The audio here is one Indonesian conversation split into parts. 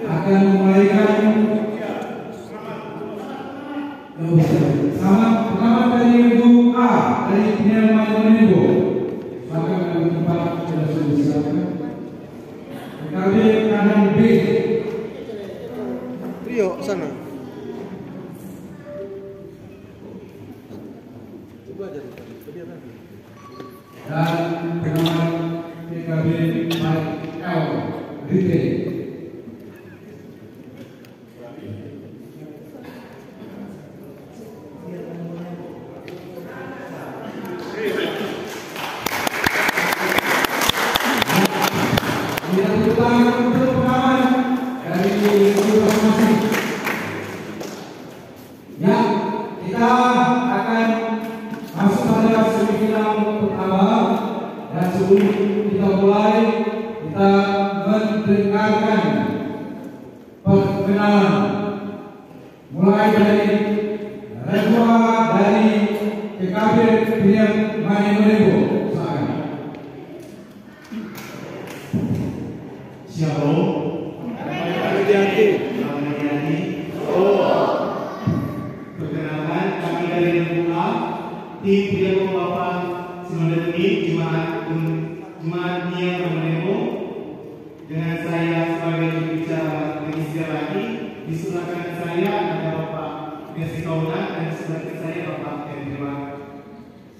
akan memulaikan sama pengamat dari Ibu A dari Pinelman Menebo. Maka kami tempat sudah disiapkan. PKB kanan B. Rio sana. Coba aja dia nanti. Dan pengamat PKB L Rite. Ya, kita akan masuk pada semifinal pertama dan sebelum kita mulai kita mendengarkan perkenalan mulai dari Rekwa dari PKB Pinelman Menebo. Shalom. Perkenalkan kami dari Lembua, tim Bidang Bapak Sinode ini Jemaat Nia Menebo. Dengan saya sebagai jurubicara Indonesia lagi, di sebelah kanan saya ada Bapak Desi Kaunan dan di sebelah kiri saya Bapak Hendra.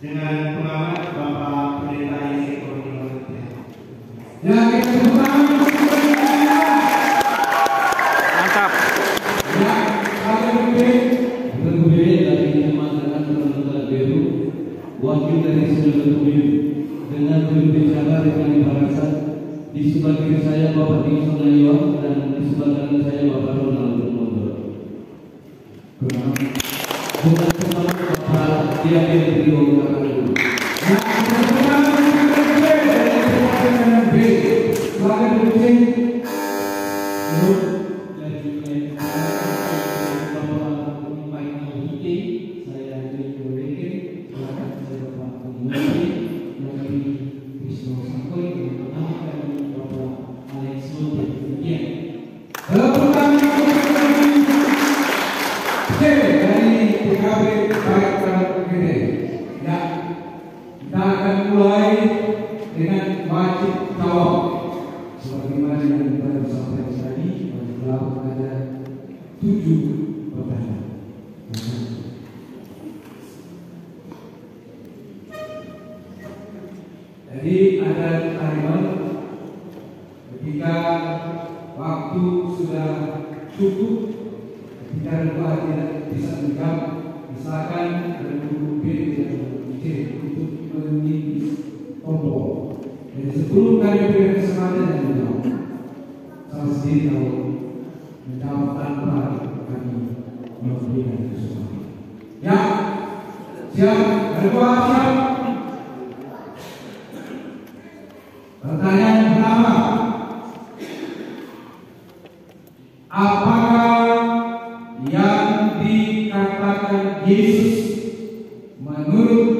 Dengan pengamat Bapak Pendeta Yesi Kornel. Ya, kita Mantap. ya, dari teman-teman teman-teman baru, wakil dari seluruh dunia dengan berbicara dengan bahasa di sebelah kiri saya Bapak Dixon Nayo dan di sebelah kanan saya Bapak Ronald Mondor. Bukan semua Bapak dia Rio Kakadu. Kita akan mulai dengan wajib jawab sebagaimana yang kita sampaikan tadi. Ada 7 pertanyaan. Jadi ada timer ketika waktu sudah cukup, ketika doa tidak bisa menjawab, misalkan ada guru B yang untuk mengiris tombol. Jadi sebelum kami berikan kesempatan yang menjawab, saya sendiri tahu menjawab tanpa kami memberikan kesempatan. Ya, siap, berdua siap. Pertanyaan pertama, apakah yang dikatakan Yesus menurut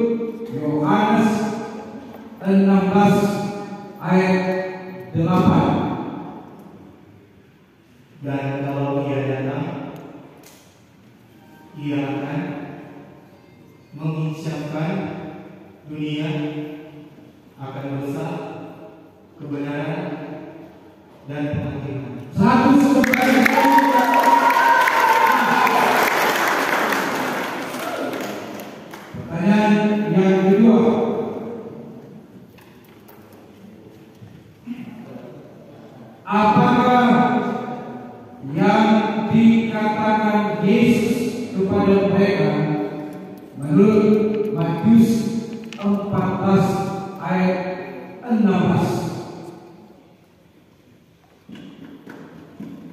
Yohanes 16 ayat 8? Dan kalau ia datang, ia akan mengisyapkan dunia akan dosa, kebenaran, dan penghakiman. Satu sebagai pertanyaan yang kedua, apakah yang dikatakan Yesus kepada mereka menurut Matius 14 ayat 16?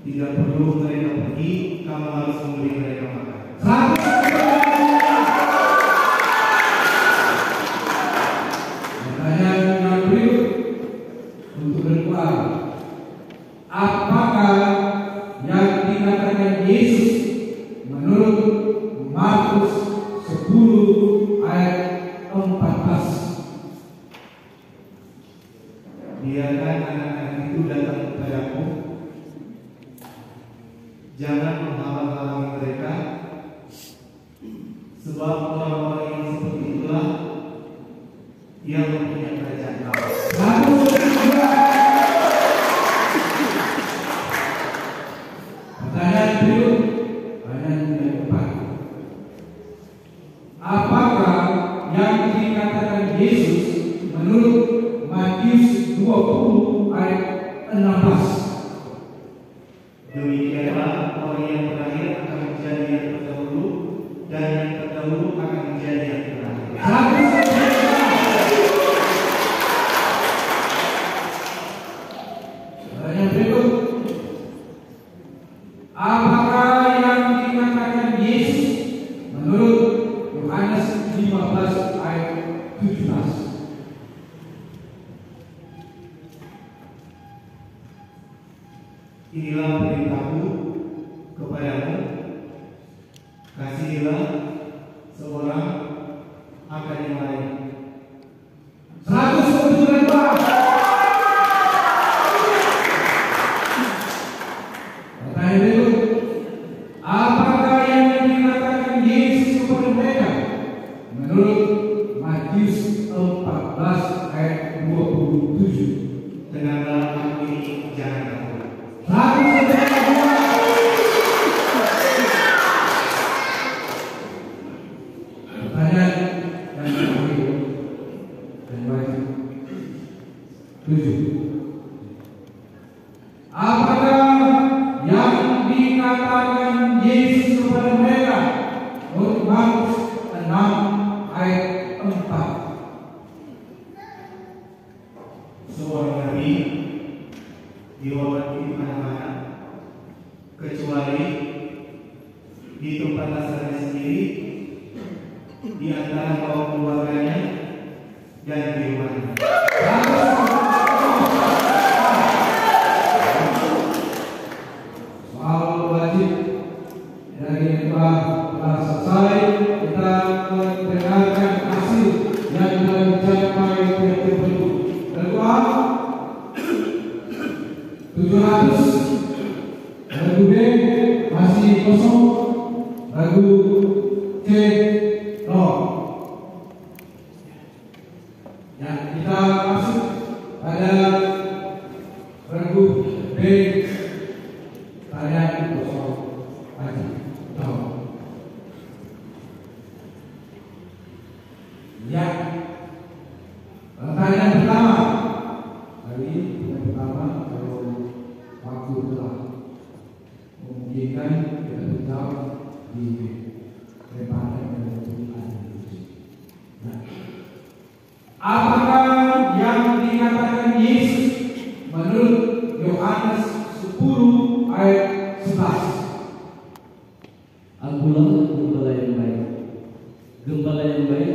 Tidak perlu mereka pergi, kamu harus memberi mereka makan. Pertanyaan yang berikut untuk kedua, apakah yang dikatakan Yesus menurut Markus 10 ayat 14? Biarkan anak-anak itu datang kepadaku, Jangan menghalang-halangi mereka, sebab orang-orang yang seperti itulah yang mempunyai kerajaan Allah. Pertanyaan berikut, pertanyaan yang keempat. Apakah yang dikatakan Yesus menurut Matius 20 ayat 16? Demikianlah orang yang terakhir akan menjadi yang terdahulu, dan yang terdahulu akan menjadi yang terakhir. Pertanyaan berikut. Apakah yang dikatakan Yesus menurut Yohanes 15 ayat 17? Inilah perintahku kepadamu, kasihilah seorang akan yang lain. 100 Pertanyaan berikut. Apakah yang dikatakan Yesus kepada mereka menurut Matius 14 ayat 27? Dengarlah aku ini, jangan takut. Pertanyaan yang terakhir dan wajib 7. Apakah yang dikatakan Yesus kepada mereka menurut Markus 6 ayat 4? Seorang nabi dihormati di mana-mana, kecuali di tempat asalnya sendiri, di antara kaum keluarganya, dan di rumahnya. Soal wajib dari telah selesai, kita mendengarkan hasil yang telah dicapai pihak tertentu. Kedua, 700. Lagu B masih kosong. Lagu C roh. Ya, kita masuk pada lagu B. Tanya kosong aja. Tahu. Ya. Pertanyaan pertama. Yang pertama, kalau waktu telah memungkinkan, kita menjawab di reparan dan apakah yang dikatakan Yesus menurut Yohanes 10 ayat 11? Akulah gembala yang baik. Gembala yang baik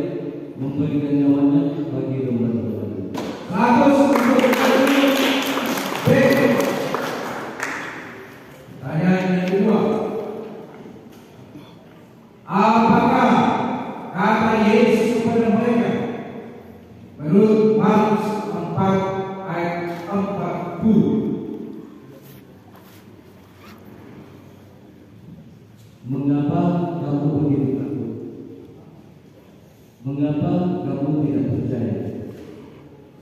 memberikan nyawanya bagi domba-dombanya. 100 B. Pertanyaan yang kedua. Apakah kata Yesus kepada mereka menurut Markus 4 ayat 40? Mengapa kamu begitu takut? Mengapa kamu tidak percaya?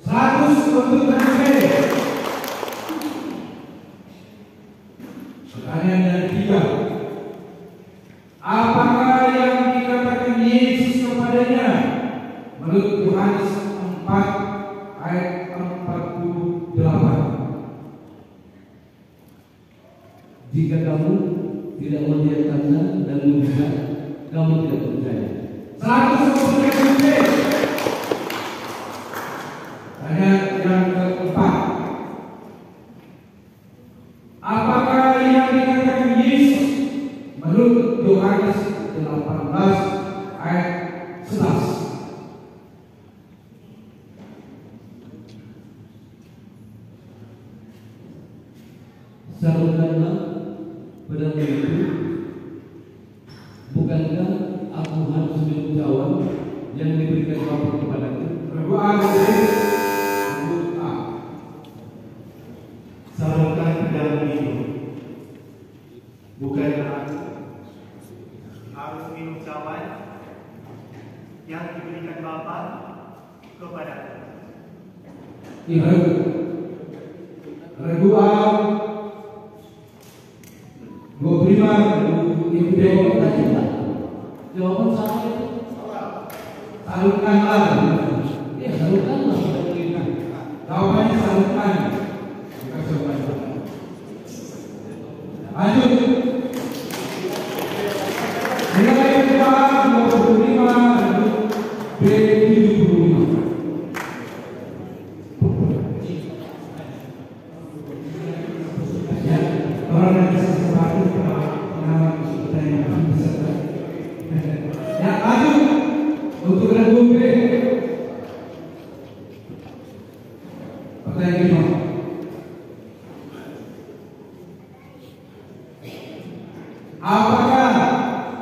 100 untuk B. Pertanyaan yang ketiga. Apakah yang dikatakan Yesus kepadanya menurut Yohanes 4 ayat 48? Jika kamu tidak melihat tanda dan mujizat, kamu tidak percaya. 100 B. Pertanyaan yang keempat. Apakah yang dikatakan Yesus menurut Yohanes 18 ayat 11? Salurkanlah pedang itu. Bukankah aku harus minum cawan yang diberikan Bapa kepadaku? Berdoa A. Salurkan pedang itu. Regu A 25 itu Jawaban salah itu. salutkanlah. Ya, salutkanlah. Jawabannya salutkan. Bukan jawaban. Lanjut. Nilai kedua 25 B 75. Ya, orang yang bisa sesuatu pengalaman kita yang bisa. Ya, lanjut untuk regu B. Pertanyaan kedua. Apakah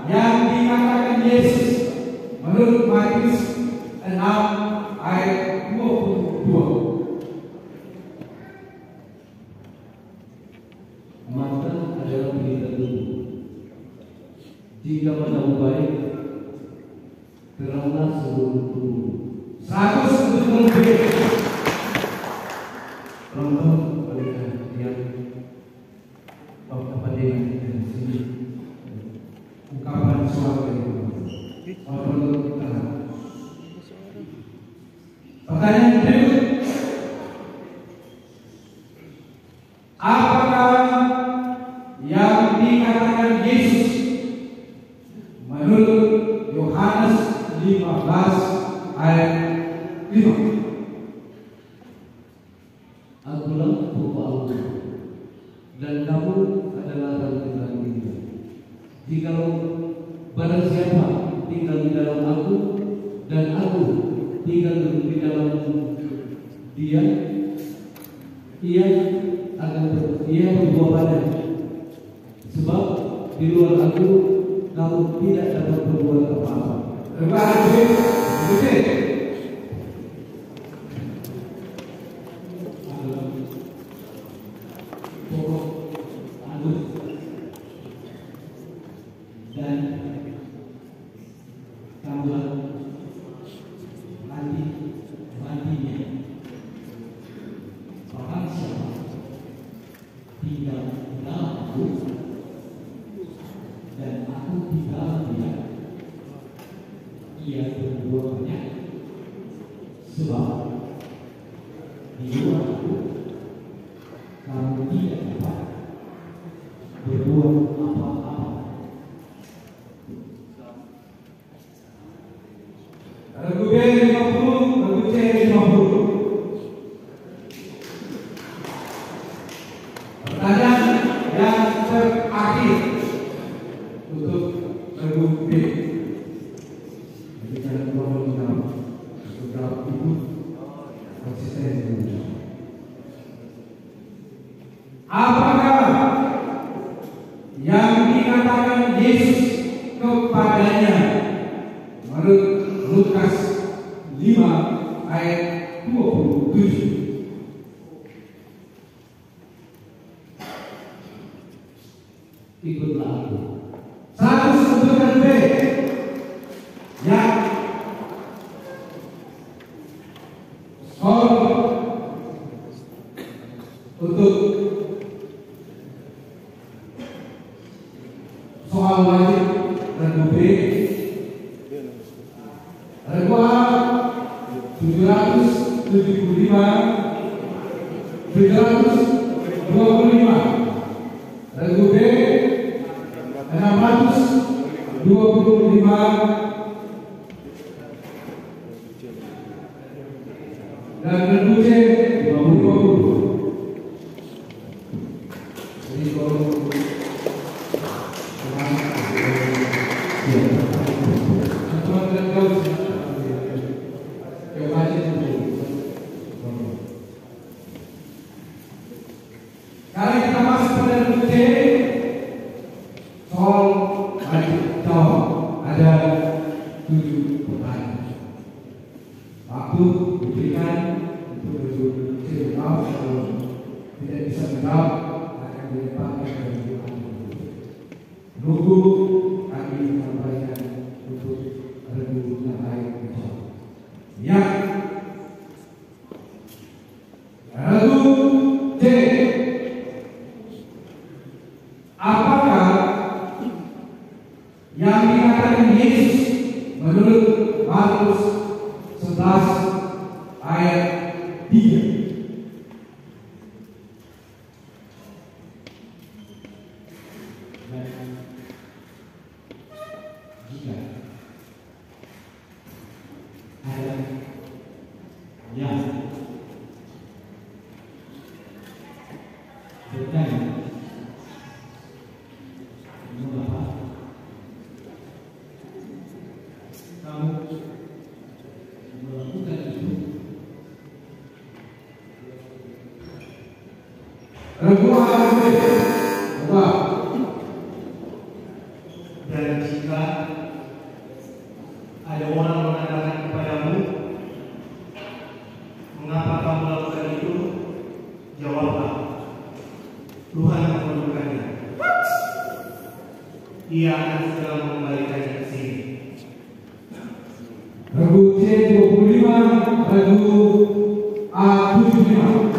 yang dikatakan Yesus menurut Matius 6 ayat 22? Maka adalah berita dulu. Jika padamu baik, teranglah seluruh tubuh. 100 untuk lebih. Contoh yang apa dia dari sini. Ungkapan suara itu. Pertanyaan berikut. Apakah yang dikatakan Yesus menurut Yohanes 15 ayat 5? Akulah pokok Allah, dan kamu adalah ranting-rantingnya. Jikalau barang siapa tinggal di dalam aku dan aku tinggal di dalam dia, ia berbuah banyak. Sebab di luar aku kamu tidak dapat berbuat apa-apa. Terima kasih. Dan tambah matinya orang siapa tinggal di dalam aku dan aku di dalam dia, ia berbuat banyak. Sebab di luar aku kamu tidak dapat berbuat apa-apa. Regu B 50, regu C 50. Pertanyaan yang terakhir untuk regu B. Jadi kalian perlu menjawab. Jawab itu konsisten. Apakah yang dikatakan Yesus kepadanya menurut Lukas 5 ayat 27? Ikutlah aku. 100 untuk regu B. Ya. Skor untuk soal wajib regu B. Regu A 775, 725. Regu B 625. Dan regu C 50. Jadi kalau kali kita masuk pada regu C, soal wajib jawab ada 7 pertanyaan. Waktu diberikan untuk regu C jawab. Kalau tidak bisa menjawab akan dilepaskan ke regu A. Nunggu kami menyampaikan untuk regu yang lain. Ya. apakah yang dikatakan Yesus menurut Markus 11 ayat 3? Jika ada yang bertanya mengapa kamu melakukan itu, dan jika ada orang mengatakan kepadamu, mengapa kamu melakukan itu, jawablah, Tuhan memerlukannya. Ia akan segera mengembalikannya ke sini. Regu C 25, regu A 75.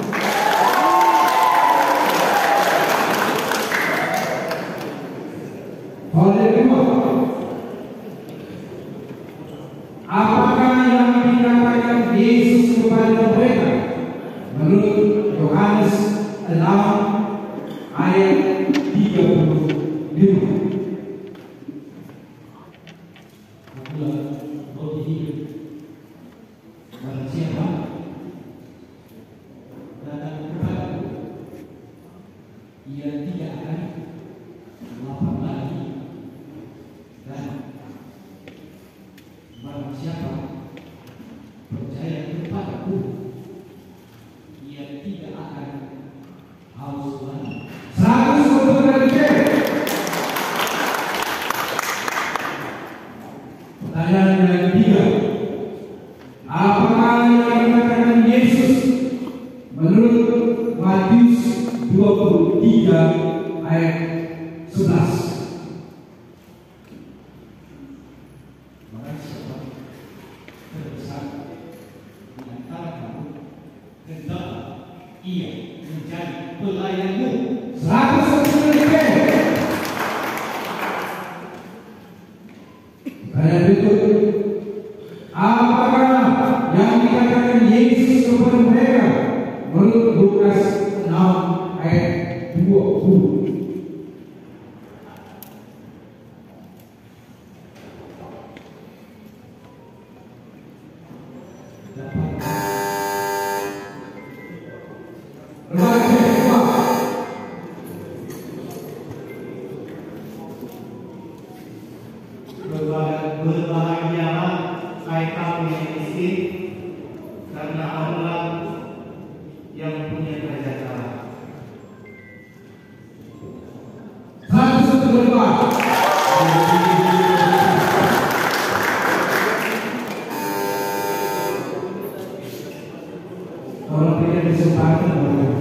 Soal kedua, apakah yang dikatakan Yesus kepada mereka menurut Yohanes 6 ayat 35? Akulah roti hidup. Barang siapa datang kepadaku, ia tidak akan lapar lagi, dan barang siapa percaya kepadaku, ia tidak akan haus lagi. 100 untuk regu C. Pertanyaan yang ketiga, apakah yang dikatakan Yesus menurut Matius 23 ayat 11? Barang siapa terbesar di antara kamu, hendaklah ia menjadi pelayanmu. 100 untuk regu C. Pertanyaan berikut, apakah yang dikatakan Yesus kepada mereka menurut Lukas 6 ayat 20? Berbahagialah hai kamu yang miskin, karena Allah yang punya kerajaan Allah. 100 untuk berdoa. Orang tidak disempatkan oleh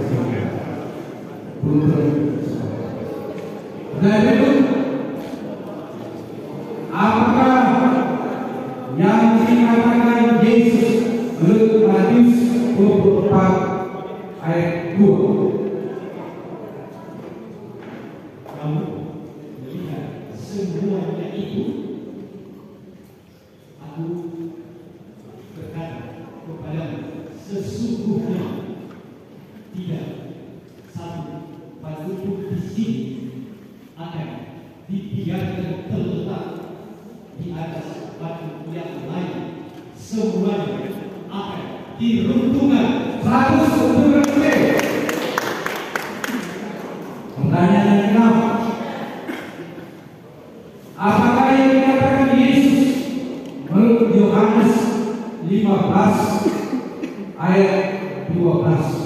dan itu, apakah yang dikatakan Yesus menurut Matius 24 ayat 2? Kamu melihat semuanya itu, aku berkata kepadamu, sesungguhnya tidak satu penduduk di sini akan dibiarkan terletak di atas batu yang lain, semuanya akan diruntuhkan. 100 untuk regu. Pertanyaan yang keenam, apakah yang dikatakan Yesus menurut Yohanes 15 ayat 12?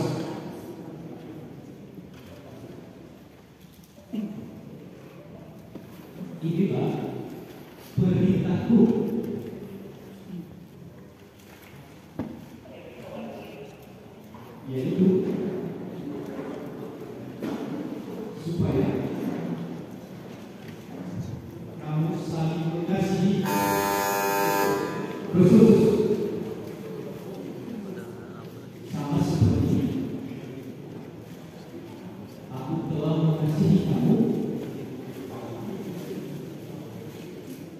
Inilah perintahku, yaitu supaya kamu saling mengasihi. Khusus Sama seperti aku telah mengasihi kamu,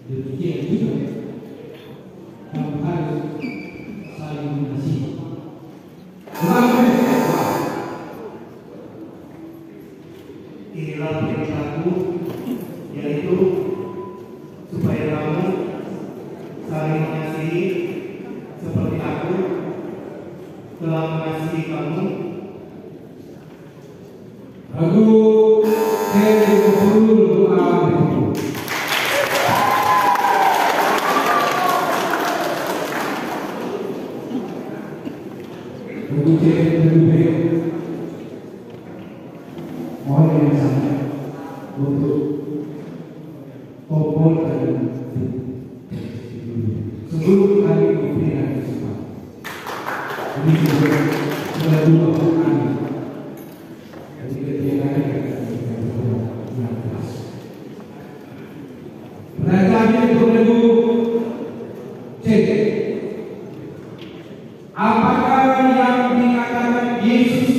Demikian juga kamu harus saling mengasihi. Inilah perintahku, yaitu supaya kamu saling mengasihi seperti aku telah mengasihi kamu. Lagu doa berikut. Mohon yang sama untuk tombol dan sebelum kami memberikan kesempatan. Ini juga sudah dua kami. Jadi ketika pertanyaannya untuk lagu C. Apakah yang dikatakan Yesus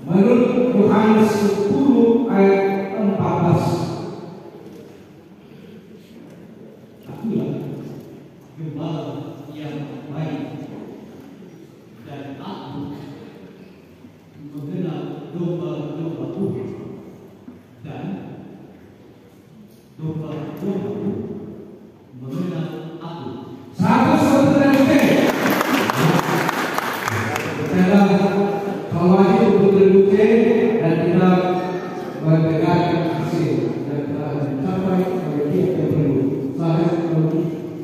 menurut Yohanes 10 ayat 14? Akulah gembala yang baik, dan aku mengenal domba-dombaku, dan domba-dombaku mengenal aku. Satu saudara C. Dalam kawajib untuk terbukti dan kita mendengarkan hasil dan telah mencapai pada kita yang perlu. Saya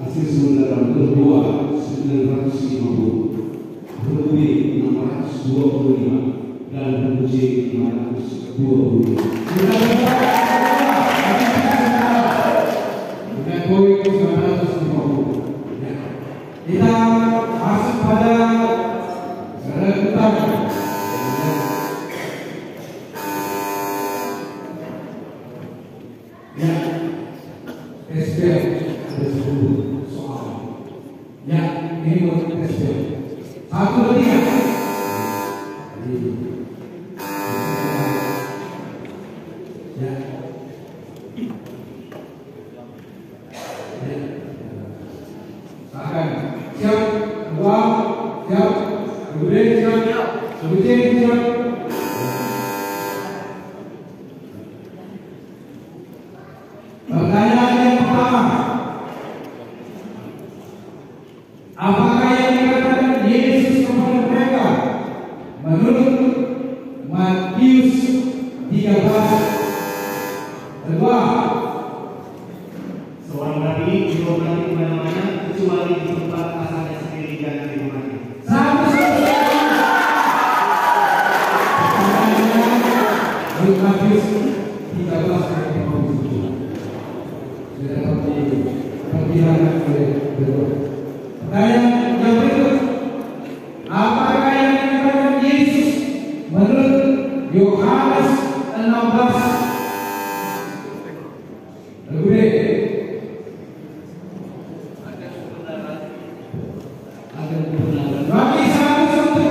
hasil sebenarnya berdua 950, berlebih 625 dan berpuji 525. Dengan poin 950. Kita masuk pada utama. Ya, SPL ada 10 soal. Ya, ini untuk SPL. Satu lagi ya. Ya. Akan siap, dua, siap, kemudian siap, kemudian siap. Pertanyaan yang pertama, apakah yang dikatakan Yesus kepada mereka menurut Matius 13? Kedua, Seorang nabi belum berani kemana-mana kecuali di tempat asalnya sendiri dan di rumahnya. satu pertanyaannya menurut Matius 13 ayat 57. Sudah seperti perkiraan oleh beliau. Pertanyaan yang berikut, apakah yang dikatakan Yesus menurut Yohanes 16? Lagu B. Ada kebenaran. Bagi satu B.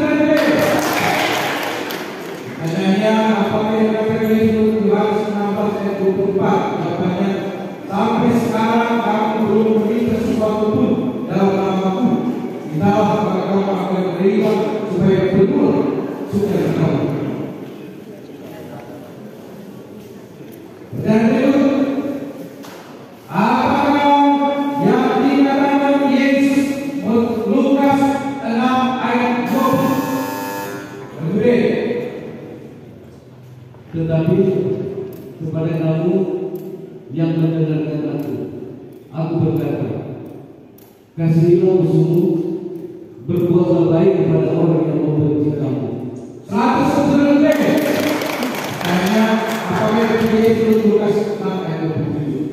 Pertanyaannya, apakah yang dikatakan Yesus Yohanes 16 ayat 24? Jawabannya, sampai sekarang kamu belum meminta sesuatu pun dalam namaku. Mintalah maka kamu akan menerima supaya betul supaya tahu. Dan berikut, apakah yang dikatakan Yesus Lukas 6 ayat 20? Lagu B. Tetapi kepada kamu yang mendengarkan aku berkata, kasihilah musuhmu, berbuatlah baik kepada orang yang membenci kamu. 100 B. Tanya, apakah yang Yesus Lukas 6 ayat 27?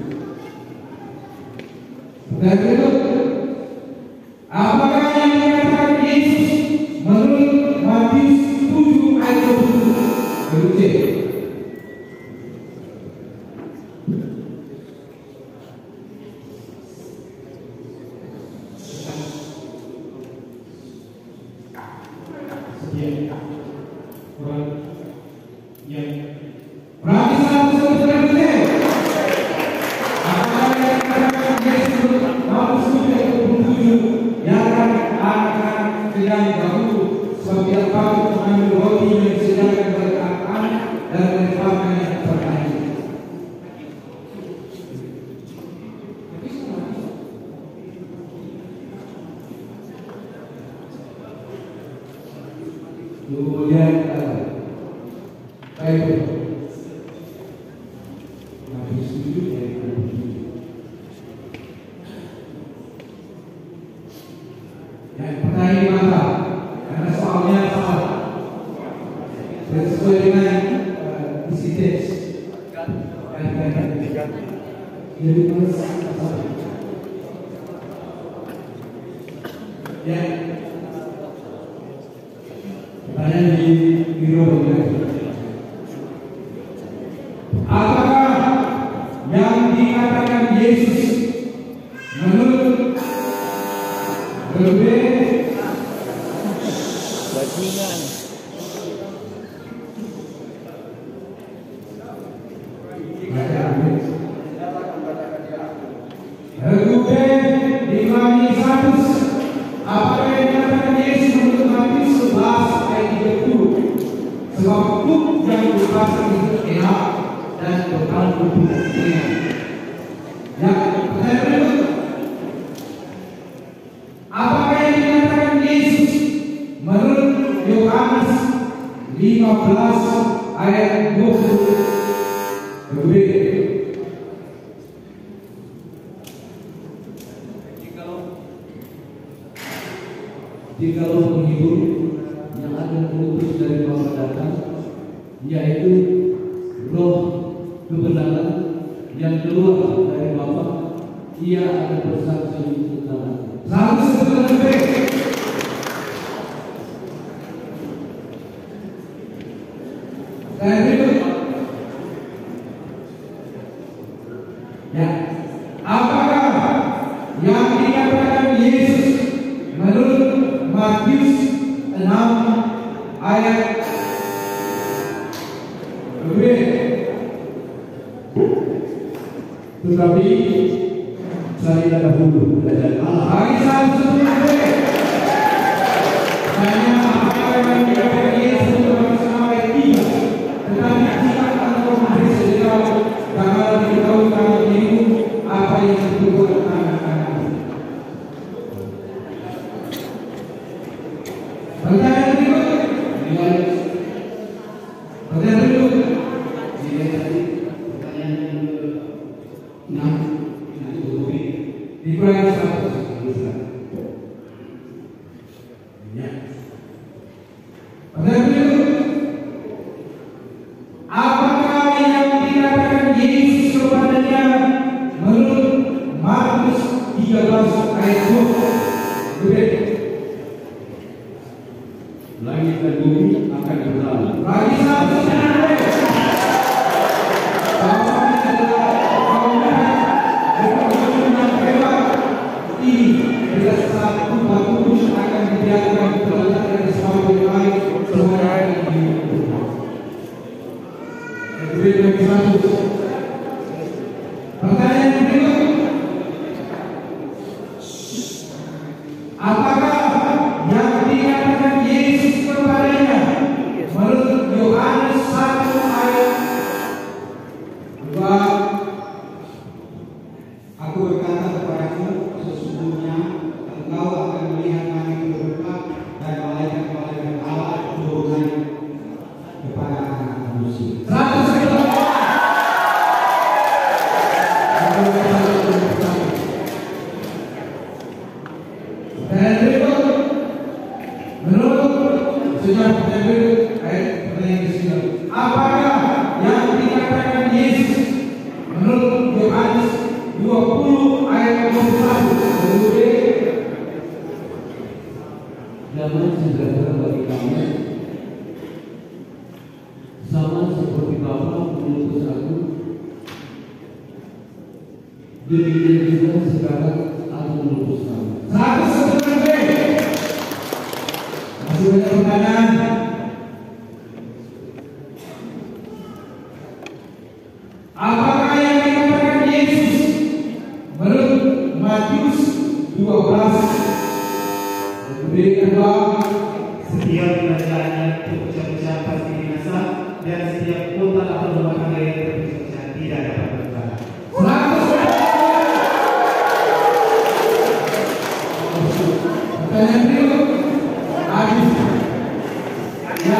Dan berikut, apakah yang dikatakan Yesus menurut Matius 7 ayat 27? Lagu C. Orang yang Berarti 100 Jadi plus ya, pertanyaan di biro apakah yang dikatakan Yesus menurut berbeda bajingan. Reuben di Matius 100, apakah yang dikatakan Yesus menurut Matius 11 ayat 30? Sebab hukum yang berpasang itu enak dan berkandung dengan. Ya, pertanyaan berikut. Apakah yang dikatakan Yesus menurut Yohanes 15 ayat 20? Berbeda. Jikalau penghibur yang akan diutus dari Bapa datang, yaitu Roh kebenaran yang keluar dari Bapa, ia akan bersaksi tentang aku. Lalu sebenarnya dan berikut ya, apakah yang dikatakan Yesus menurut Matius 6 ayat tetapi saya dahulu belajar Allah. Hari Sabtu hanya apa yang dikatakan Yesus bersama ayat 3. Tetapi jika engkau memberi sejarah tanggal diketahui tanggal dirimu apa yang dibuat anak-anak. Pertanyaan berikut. Pertanyaan berikut. Ibrani 1. Ya. Pertanyaan berikut. Apakah yang dikatakan Yesus kepadanya menurut Markus 13 ayat 2? Berbeda. Langit dan bumi akan berlalu. Lagi satu pertanyaan berikut. Apakah yang dikatakan Yesus kepadanya menurut Yohanes 1 ayat 2? Aku berkata kepadamu, sesungguhnya engkau akan melihat langit terbuka dan malaikat-malaikat Allah turun kepada anak manusia. 100 dan berikut menurut sejarah pertanyaan berikut ayat pertanyaan ke-9. Apakah yang dikatakan Yesus menurut Yohanes 20 ayat 21? Damai sejahtera bagi kamu, sama seperti Bapa mengutus aku, demikian juga sekarang aku mengutus kamu. 100 masih banyak pertanyaan. Apakah yang dikatakan Yesus menurut Matius 12 kedua? Setiap kerajaannya terpecah-pecah pasti binasa, dan setiap kota atau rumah tangga yang terpecah-pecah tidak dapat bertahan. 100 pertanyaan berikut. Habis. Ya,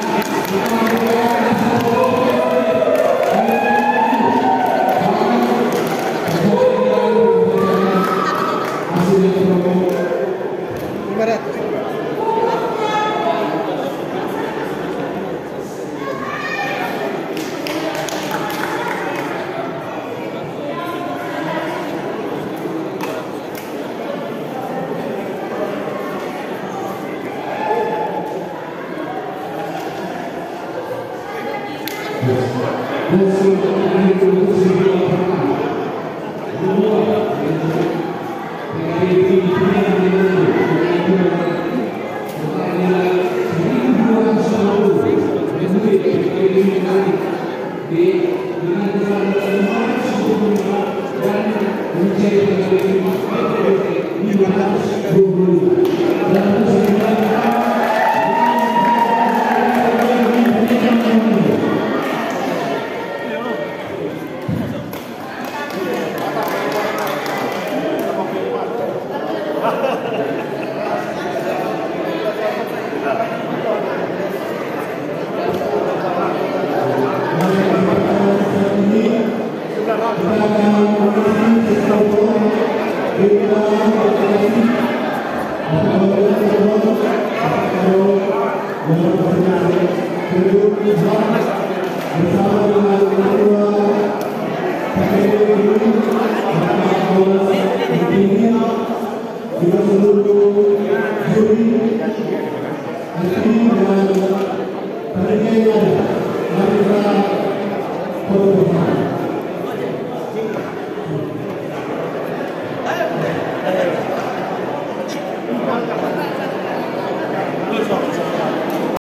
Terima kasih.